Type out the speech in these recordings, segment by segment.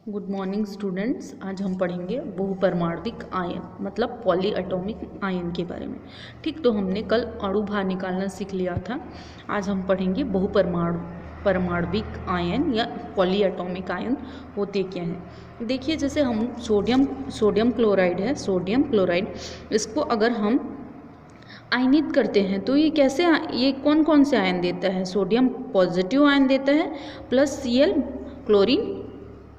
Good morning students. आज हम पढ़ेंगे बहुपरमाणविक आयन मतलब पॉली एटॉमिक आयन के बारे में। ठीक, तो हमने कल अणु भार निकालना सीख लिया था। आज हम पढ़ेंगे परमाणविक आयन या पॉली एटॉमिक आयन होते क्या हैं। देखिए, जैसे हम सोडियम क्लोराइड है, सोडियम क्लोराइड, इसको अगर हम आयनित करते हैं तो ये कौन कौन से आयन देता है। सोडियम पॉजिटिव आयन देता है plus Cl chlorine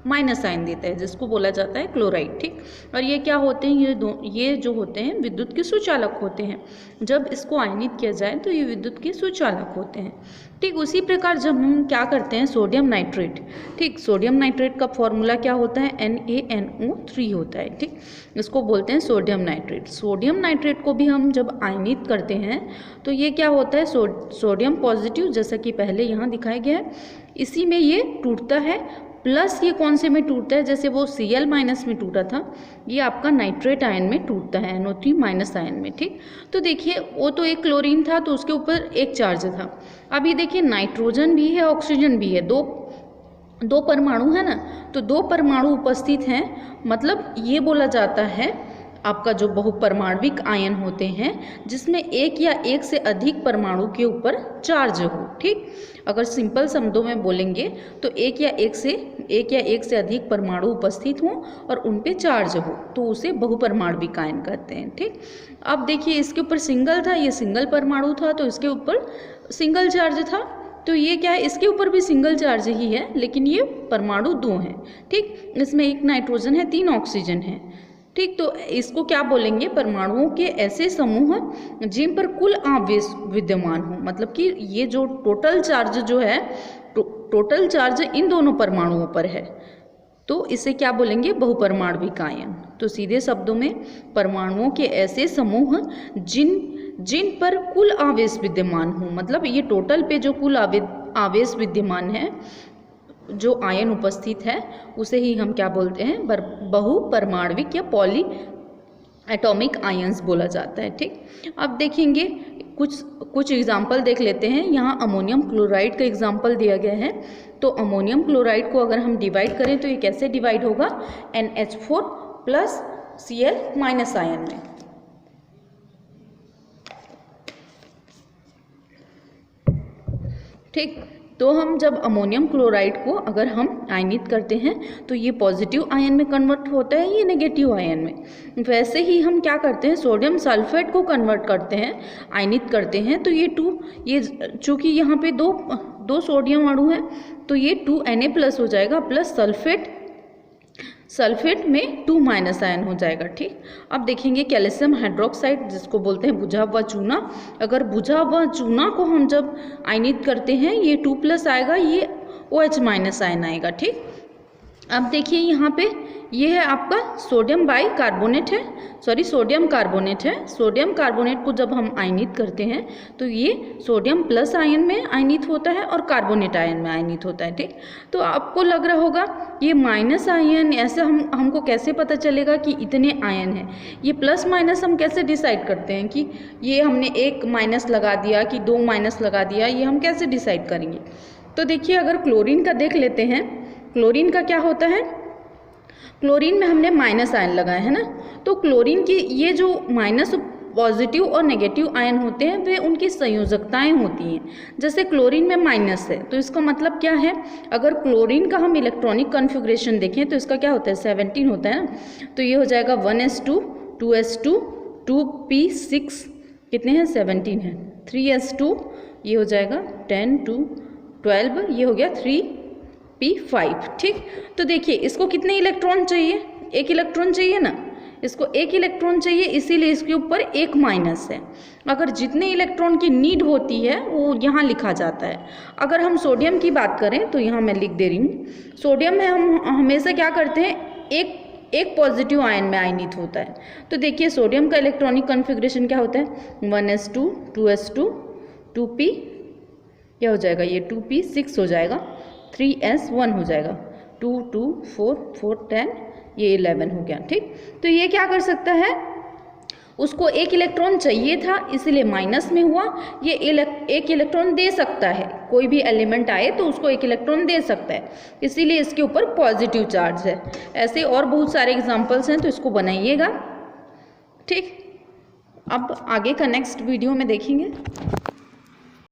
minus ion देता है, जिसको बोला जाता है क्लोराइड। ठीक, और ये क्या होते हैं, ये जो होते हैं विद्युत के सुचालक होते हैं। जब इसको आयनित किया जाए तो ये विद्युत के सुचालक होते हैं। ठीक, उसी प्रकार जब हम क्या करते हैं सोडियम नाइट्रेट, ठीक, सोडियम नाइट्रेट का फॉर्मूला क्या होता है, NaNO3 होता है। ठीक, इसको बोलते हैं सोडियम नाइट्रेट। सोडियम नाइट्रेट को भी हम जब आयनित करते हैं तो ये क्या होता है, सोडियम पॉजिटिव, जैसा कि पहले यहाँ दिखाया गया है, इसी में ये टूटता है। प्लस ये कौन से में टूटता है, जैसे वो Cl माइनस में टूटा था, ये आपका नाइट्रेट आयन में टूटता है, NO3 माइनस आयन में। ठीक, तो देखिए वो तो एक क्लोरीन था तो उसके ऊपर एक चार्ज था। अभी देखिए नाइट्रोजन भी है, ऑक्सीजन भी है, दो परमाणु है ना, तो दो परमाणु उपस्थित हैं, मतलब ये बोला जाता है आपका जो बहुपरमाणविक आयन होते हैं जिसमें एक या एक से अधिक परमाणु के ऊपर चार्ज हो। ठीक, अगर सिंपल शब्दों में बोलेंगे तो एक या एक से अधिक परमाणु उपस्थित हों और उन पे चार्ज हो तो उसे बहुपरमाणविक आयन कहते हैं। ठीक, अब देखिए इसके ऊपर सिंगल था, ये सिंगल परमाणु था तो इसके ऊपर सिंगल चार्ज था, तो ये क्या है, इसके ऊपर भी सिंगल चार्ज ही है लेकिन ये परमाणु दो हैं। ठीक, इसमें एक नाइट्रोजन है, 3 ऑक्सीजन है। ठीक, तो इसको क्या बोलेंगे, परमाणुओं के ऐसे समूह जिन पर कुल आवेश विद्यमान हो, मतलब कि ये जो टोटल चार्ज जो है, टोटल चार्ज इन दोनों परमाणुओं पर है, तो इसे क्या बोलेंगे, बहुपरमाणविक आयन। तो सीधे शब्दों में परमाणुओं के ऐसे समूह जिन पर कुल आवेश विद्यमान हो, मतलब ये टोटल पे जो कुल आवेश विद्यमान है, जो आयन उपस्थित है, उसे ही हम क्या बोलते हैं, बहुपरमाणविक या पॉली एटॉमिक आयंस बोला जाता है। ठीक, अब देखेंगे कुछ एग्जाम्पल देख लेते हैं। यहाँ अमोनियम क्लोराइड का एग्जाम्पल दिया गया है। तो अमोनियम क्लोराइड को अगर हम डिवाइड करें तो ये कैसे डिवाइड होगा, NH4 plus Cl minus ion में। ठीक, तो हम जब अमोनियम क्लोराइड को अगर हम आयनित करते हैं तो ये पॉजिटिव आयन में कन्वर्ट होता है, ये नेगेटिव आयन में। वैसे ही हम क्या करते हैं, सोडियम सल्फेट को कन्वर्ट करते हैं, आयनित करते हैं, तो ये चूँकि यहाँ पे दो सोडियम अणु हैं तो ये 2Na प्लस हो जाएगा, प्लस सल्फेट में 2 माइनस आयन हो जाएगा। ठीक, अब देखेंगे कैल्शियम हाइड्रोक्साइड, जिसको बोलते हैं बुझा हुआ चूना। अगर बुझा हुआ चूना को हम जब आयनित करते हैं ये 2 प्लस आएगा, ये OH माइनस आयन आएगा। ठीक, अब देखिए यहाँ पे ये है आपका सोडियम कार्बोनेट है। सोडियम कार्बोनेट को जब हम आयनित करते हैं तो ये सोडियम प्लस आयन में आयनित होता है और कार्बोनेट आयन में आयनित होता है। ठीक, तो आपको लग रहा होगा ये माइनस आयन, ऐसे हमको कैसे पता चलेगा कि इतने आयन हैं। ये प्लस माइनस हम कैसे डिसाइड करते हैं कि ये हमने 1 माइनस लगा दिया कि 2 माइनस लगा दिया, ये हम कैसे डिसाइड करेंगे। तो देखिए अगर क्लोरीन का देख लेते हैं, क्लोरीन का क्या होता है, क्लोरीन में हमने माइनस आयन लगाए है ना, तो क्लोरीन की ये जो माइनस पॉजिटिव और नेगेटिव आयन होते हैं वे उनकी संयोजकताएं होती हैं। जैसे क्लोरीन में माइनस है तो इसका मतलब क्या है, अगर क्लोरीन का हम इलेक्ट्रॉनिक कॉन्फ़िगरेशन देखें तो इसका क्या होता है, 17 होता है ना, तो ये हो जाएगा 1s2 2s2 2p6, कितने हैं, 17 है, 3s2 ये हो जाएगा 10 2 12, ये हो गया 3p5। ठीक, तो देखिए इसको कितने इलेक्ट्रॉन चाहिए, 1 इलेक्ट्रॉन चाहिए ना, इसको 1 इलेक्ट्रॉन चाहिए, इसीलिए इसके ऊपर 1 माइनस है। अगर जितने इलेक्ट्रॉन की नीड होती है वो यहाँ लिखा जाता है। अगर हम सोडियम की बात करें तो यहाँ मैं लिख दे रही हूँ, सोडियम में हम हमेशा क्या करते हैं, एक पॉजिटिव आयन में आयनित होता है। तो देखिए सोडियम का इलेक्ट्रॉनिक कॉन्फ़िगरेशन क्या होता है, 1s2 2s2 2p, क्या हो जाएगा, ये 2p6 हो जाएगा, 3s1 हो जाएगा, 2 2 4 4 10, ये 11 हो गया। ठीक, तो ये क्या कर सकता है, उसको एक इलेक्ट्रॉन चाहिए था इसीलिए माइनस में हुआ। ये एक इलेक्ट्रॉन दे सकता है, कोई भी एलिमेंट आए तो उसको एक इलेक्ट्रॉन दे सकता है, इसीलिए इसके ऊपर पॉजिटिव चार्ज है। ऐसे और बहुत सारे एग्जांपल्स हैं, तो इसको बनाइएगा। ठीक, अब आगे का नेक्स्ट वीडियो में देखेंगे।